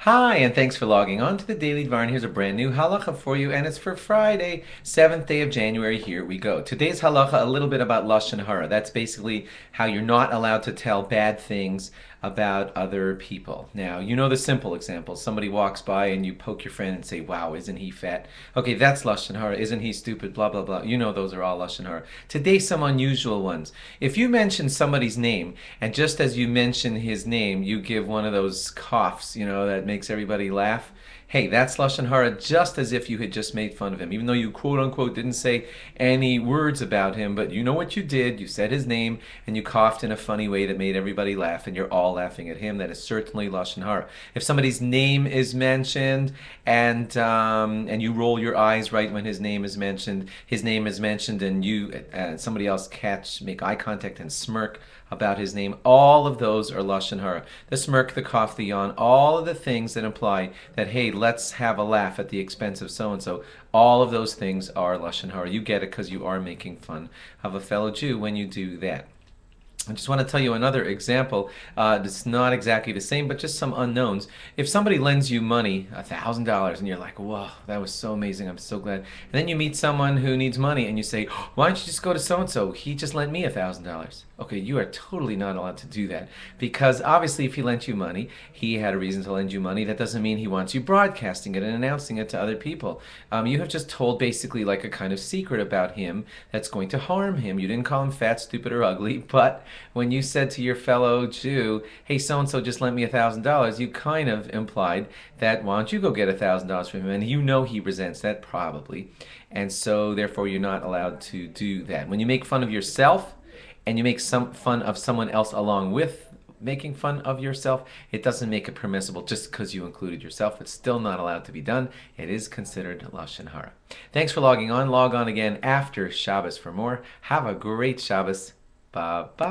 Hi, and thanks for logging on to the Daily Dvar. Here's a brand new halacha for you, and it's for Friday, 7th day of January. Here we go. Today's halacha, a little bit about lashon hara. That's basically how you're not allowed to tell bad things about other people. Now, you know the simple example. Somebody walks by and you poke your friend and say, "Wow, isn't he fat?" Okay, that's lashon hara. Isn't he stupid? Blah blah blah. You know those are all lashon hara. Today, some unusual ones. If you mention somebody's name, and just as you mention his name, you give one of those coughs, that makes everybody laugh. Hey, that's lashon hara, just as if you had just made fun of him, even though you quote unquote didn't say any words about him. But you know what you did? You said his name and you coughed in a funny way that made everybody laugh, and you're all laughing at him. That is certainly lashon hara. If somebody's name is mentioned and you roll your eyes right when his name is mentioned, and you somebody else make eye contact and smirk about his name, all of those are lashon hara. The smirk, the cough, the yawn, all of the things that imply that, hey, let's have a laugh at the expense of so and so. All of those things are lashon hara. You get it because you are making fun of a fellow Jew when you do that. I just want to tell you another example. It's not exactly the same, but just some unknowns. If somebody lends you money, $1,000, and you're like, "Whoa, that was so amazing! I'm so glad." And then you meet someone who needs money, and you say, "Why don't you just go to so and so? He just lent me $1,000." Okay, you are totally not allowed to do that, because obviously, if he lent you money, he had a reason to lend you money. That doesn't mean he wants you broadcasting it and announcing it to other people. You have just told basically like a kind of secret about him that's going to harm him. You didn't call him fat, stupid, or ugly, but when you said to your fellow Jew, "Hey, so and so just lent me $1,000," you kind of implied that, why don't you go get $1,000 from him? And you know he resents that probably, and so therefore you're not allowed to do that. When you make fun of yourself and you make some fun of someone else along with making fun of yourself, it doesn't make it permissible just because you included yourself. It's still not allowed to be done. It is considered lashon hara. Thanks for logging on. Log on again after Shabbos for more. Have a great Shabbos. Bye bye.